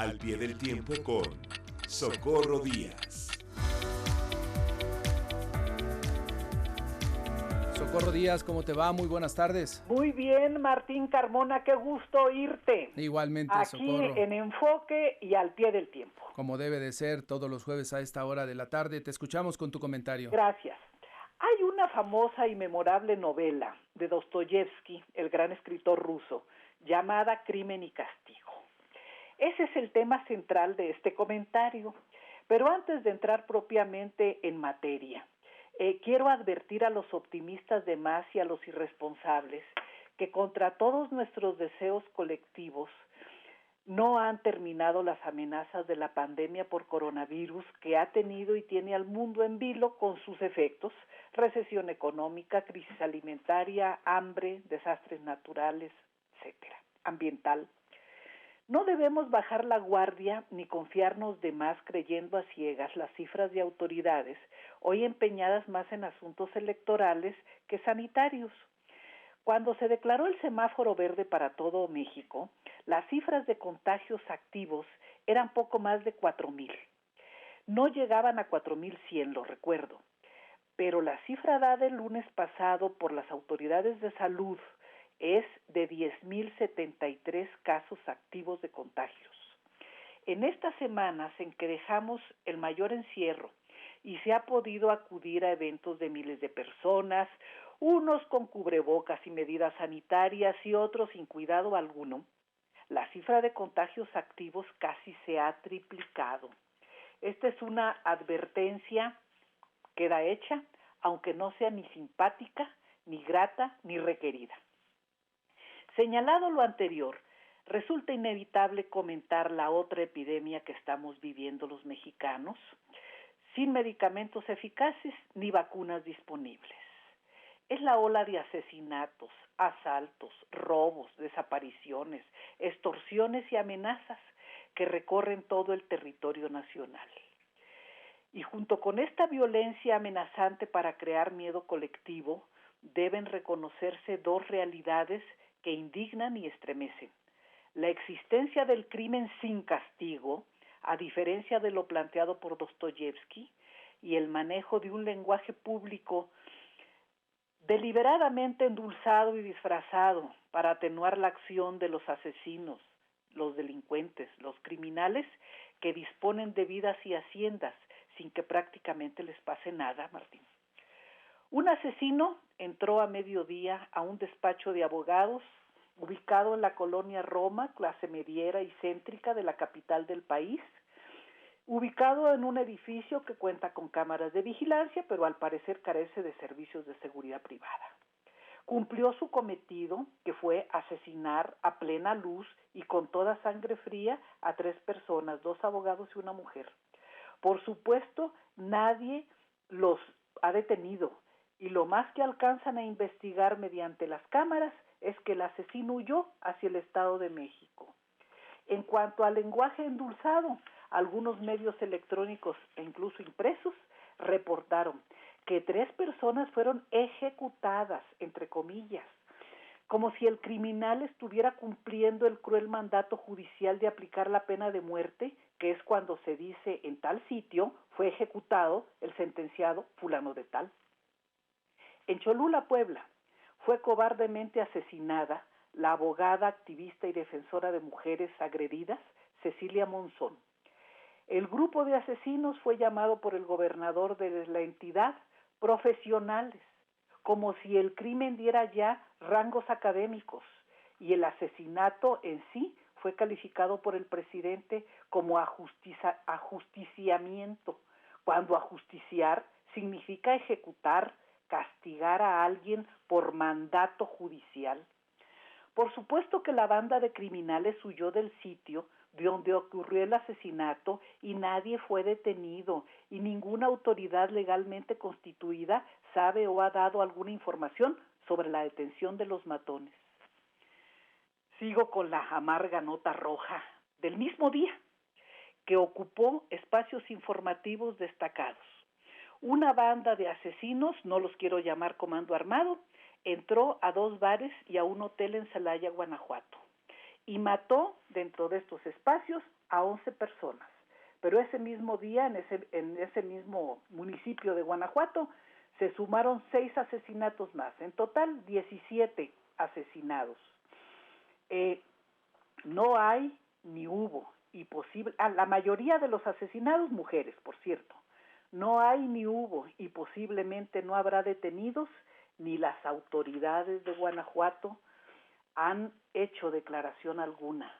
Al pie del tiempo con Socorro Díaz. Socorro Díaz, ¿cómo te va? Muy buenas tardes. Muy bien, Martín Carmona, qué gusto oírte. Igualmente, aquí Socorro. En Enfoque y al pie del tiempo. Como debe de ser todos los jueves a esta hora de la tarde. Te escuchamos con tu comentario. Gracias. Hay una famosa y memorable novela de Dostoyevsky, el gran escritor ruso, llamada Crimen y Castigo. Ese es el tema central de este comentario. Pero antes de entrar propiamente en materia, quiero advertir a los optimistas de más y a los irresponsables que contra todos nuestros deseos colectivos no han terminado las amenazas de la pandemia por coronavirus que ha tenido y tiene al mundo en vilo con sus efectos: recesión económica, crisis alimentaria, hambre, desastres naturales, etcétera, ambiental. No debemos bajar la guardia ni confiarnos de más creyendo a ciegas las cifras de autoridades, hoy empeñadas más en asuntos electorales que sanitarios. Cuando se declaró el semáforo verde para todo México, las cifras de contagios activos eran poco más de 4,000. No llegaban a 4,100, lo recuerdo. Pero la cifra dada el lunes pasado por las autoridades de salud es de 10,073 casos activos de contagios. En estas semanas en que dejamos el mayor encierro y se ha podido acudir a eventos de miles de personas, unos con cubrebocas y medidas sanitarias y otros sin cuidado alguno, la cifra de contagios activos casi se ha triplicado. Esta es una advertencia que queda hecha, aunque no sea ni simpática, ni grata, ni requerida. Señalado lo anterior, resulta inevitable comentar la otra epidemia que estamos viviendo los mexicanos, sin medicamentos eficaces ni vacunas disponibles. Es la ola de asesinatos, asaltos, robos, desapariciones, extorsiones y amenazas que recorren todo el territorio nacional. Y junto con esta violencia amenazante para crear miedo colectivo, deben reconocerse dos realidades que indignan y estremecen: la existencia del crimen sin castigo, a diferencia de lo planteado por Dostoyevsky, y el manejo de un lenguaje público deliberadamente endulzado y disfrazado para atenuar la acción de los asesinos, los delincuentes, los criminales que disponen de vidas y haciendas sin que prácticamente les pase nada, Martín. Un asesino entró a mediodía a un despacho de abogados ubicado en la colonia Roma, clase mediera y céntrica de la capital del país, ubicado en un edificio que cuenta con cámaras de vigilancia, pero al parecer carece de servicios de seguridad privada. Cumplió su cometido, que fue asesinar a plena luz y con toda sangre fría a 3 personas, 2 abogados y una mujer. Por supuesto, nadie los ha detenido, y lo más que alcanzan a investigar mediante las cámaras es que el asesino huyó hacia el Estado de México. En cuanto al lenguaje endulzado, algunos medios electrónicos e incluso impresos reportaron que 3 personas fueron ejecutadas, entre comillas, como si el criminal estuviera cumpliendo el cruel mandato judicial de aplicar la pena de muerte, que es cuando se dice en tal sitio fue ejecutado el sentenciado fulano de tal. En Cholula, Puebla, fue cobardemente asesinada la abogada, activista y defensora de mujeres agredidas, Cecilia Monzón. El grupo de asesinos fue llamado por el gobernador de la entidad profesionales, como si el crimen diera ya rangos académicos, y el asesinato en sí fue calificado por el presidente como ajusticiamiento, cuando ajusticiar significa ejecutar, castigar a alguien por mandato judicial. Por supuesto que la banda de criminales huyó del sitio de donde ocurrió el asesinato y nadie fue detenido, y ninguna autoridad legalmente constituida sabe o ha dado alguna información sobre la detención de los matones. Sigo con la amarga nota roja del mismo día, que ocupó espacios informativos destacados. Una banda de asesinos, no los quiero llamar comando armado, entró a 2 bares y a un hotel en Celaya, Guanajuato, y mató dentro de estos espacios a 11 personas. Pero ese mismo día, en ese mismo municipio de Guanajuato, se sumaron 6 asesinatos más. En total, 17 asesinados. No hay ni hubo, y la mayoría de los asesinados mujeres, por cierto. No hay ni hubo, y posiblemente no habrá detenidos, ni las autoridades de Guanajuato han hecho declaración alguna.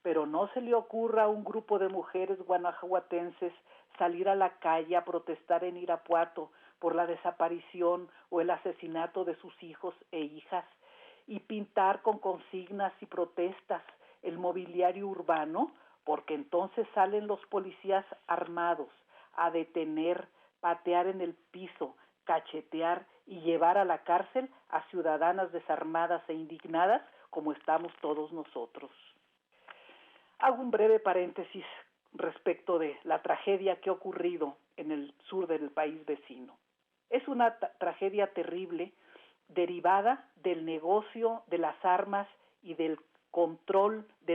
Pero no se le ocurra a un grupo de mujeres guanajuatenses salir a la calle a protestar en Irapuato por la desaparición o el asesinato de sus hijos e hijas y pintar con consignas y protestas el mobiliario urbano, porque entonces salen los policías armados a detener, patear en el piso, cachetear y llevar a la cárcel a ciudadanas desarmadas e indignadas como estamos todos nosotros. Hago un breve paréntesis respecto de la tragedia que ha ocurrido en el sur del país vecino. Es una tragedia terrible derivada del negocio de las armas y del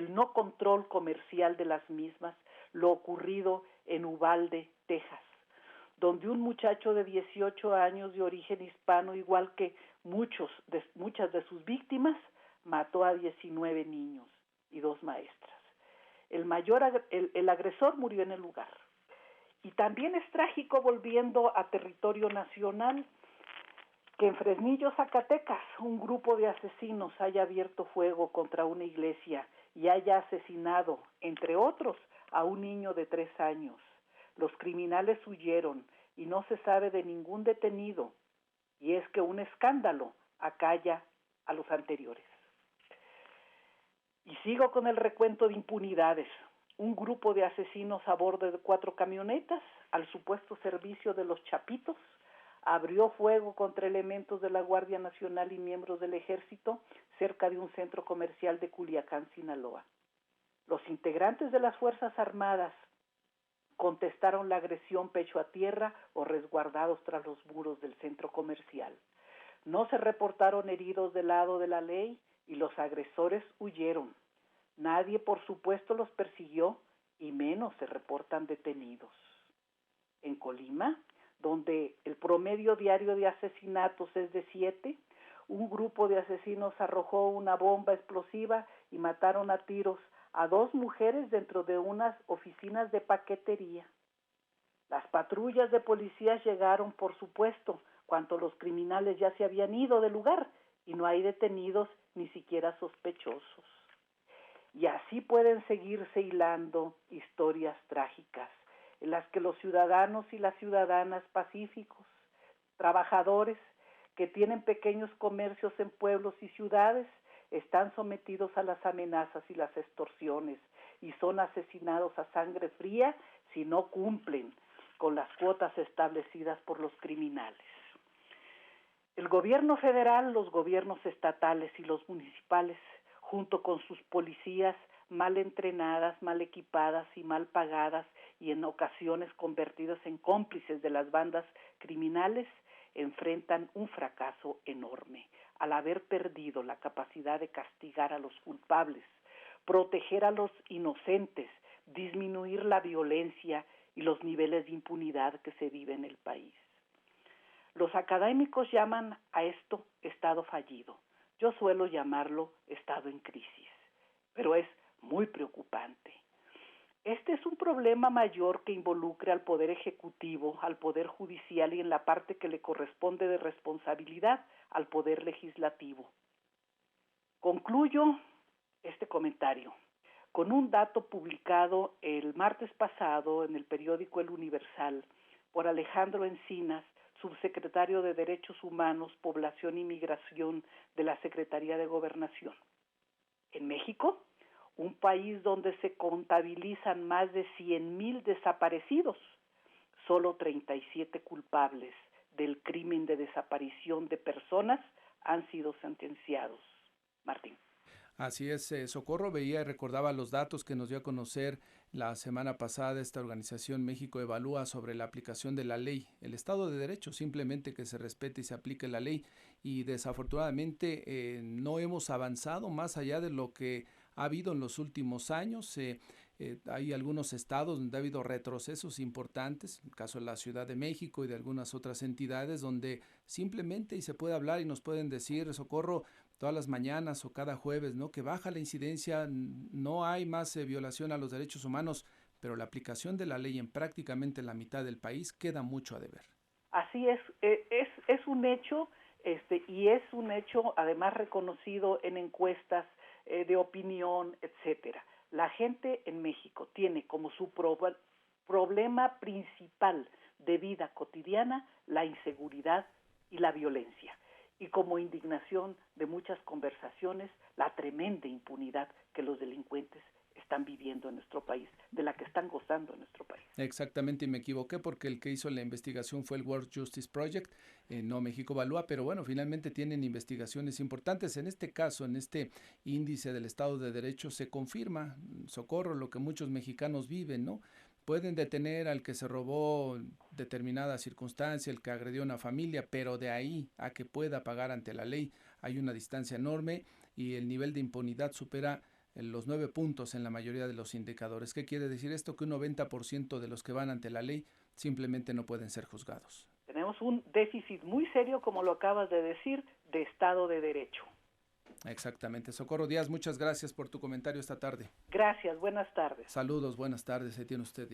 no control comercial de las mismas, lo ocurrido en Uvalde, Texas, donde un muchacho de 18 años de origen hispano, igual que muchas de sus víctimas, mató a 19 niños y 2 maestras. El agresor murió en el lugar. Y también es trágico, volviendo a territorio nacional, que en Fresnillo, Zacatecas, un grupo de asesinos haya abierto fuego contra una iglesia y haya asesinado, entre otros, a un niño de 3 años. Los criminales huyeron y no se sabe de ningún detenido, y es que un escándalo acalla a los anteriores. Y sigo con el recuento de impunidades. Un grupo de asesinos a bordo de 4 camionetas, al supuesto servicio de los Chapitos, abrió fuego contra elementos de la Guardia Nacional y miembros del Ejército cerca de un centro comercial de Culiacán, Sinaloa. Los integrantes de las Fuerzas Armadas contestaron la agresión pecho a tierra o resguardados tras los muros del centro comercial. No se reportaron heridos del lado de la ley y los agresores huyeron. Nadie, por supuesto, los persiguió y menos se reportan detenidos. En Colima, donde el promedio diario de asesinatos es de 7, un grupo de asesinos arrojó una bomba explosiva y mataron a tiros a 2 mujeres dentro de unas oficinas de paquetería. Las patrullas de policías llegaron, por supuesto, cuando los criminales ya se habían ido del lugar y no hay detenidos ni siquiera sospechosos. Y así pueden seguirse hilando historias trágicas en las que los ciudadanos y las ciudadanas pacíficos, trabajadores que tienen pequeños comercios en pueblos y ciudades, están sometidos a las amenazas y las extorsiones y son asesinados a sangre fría si no cumplen con las cuotas establecidas por los criminales. El gobierno federal, los gobiernos estatales y los municipales, junto con sus policías mal entrenadas, mal equipadas y mal pagadas y en ocasiones convertidas en cómplices de las bandas criminales, enfrentan un fracaso enorme al haber perdido la capacidad de castigar a los culpables, proteger a los inocentes, disminuir la violencia y los niveles de impunidad que se vive en el país. Los académicos llaman a esto estado fallido. Yo suelo llamarlo estado en crisis, pero es muy preocupante. Este es un problema mayor que involucra al Poder Ejecutivo, al Poder Judicial y en la parte que le corresponde de responsabilidad al Poder Legislativo. Concluyo este comentario con un dato publicado el martes pasado en el periódico El Universal por Alejandro Encinas, subsecretario de Derechos Humanos, Población y Migración de la Secretaría de Gobernación. En México, un país donde se contabilizan más de 100,000 desaparecidos, solo 37 culpables del crimen de desaparición de personas han sido sentenciados. Martín. Así es, Socorro, veía y recordaba los datos que nos dio a conocer la semana pasada esta organización México Evalúa sobre la aplicación de la ley, el Estado de Derecho, simplemente que se respete y se aplique la ley, y desafortunadamente no hemos avanzado más allá de lo que ha habido en los últimos años. Hay algunos estados donde ha habido retrocesos importantes, en el caso de la Ciudad de México y de algunas otras entidades, donde simplemente y se puede hablar y nos pueden decir, Socorro, todas las mañanas o cada jueves, ¿no? Que baja la incidencia, no hay más violación a los derechos humanos, pero la aplicación de la ley en prácticamente la mitad del país queda mucho a deber. Así es un hecho, y es un hecho además reconocido en encuestas de opinión, etcétera. La gente en México tiene como su problema principal de vida cotidiana la inseguridad y la violencia. Y como indignación de muchas conversaciones, la tremenda impunidad que los delincuentes están viviendo en nuestro país, de la que están gozando en nuestro país. Exactamente, y me equivoqué porque el que hizo la investigación fue el World Justice Project, no México Evalúa, pero bueno, finalmente tienen investigaciones importantes. En este caso, en este índice del Estado de Derecho, se confirma, Socorro, lo que muchos mexicanos viven, ¿no? Pueden detener al que se robó determinada circunstancia, el que agredió a una familia, pero de ahí a que pueda pagar ante la ley hay una distancia enorme y el nivel de impunidad supera los 9 puntos en la mayoría de los indicadores. ¿Qué quiere decir esto? Que un 90% de los que van ante la ley simplemente no pueden ser juzgados. Tenemos un déficit muy serio, como lo acabas de decir, de Estado de Derecho. Exactamente. Socorro Díaz, muchas gracias por tu comentario esta tarde. Gracias, buenas tardes. Saludos, buenas tardes. Ahí tiene usted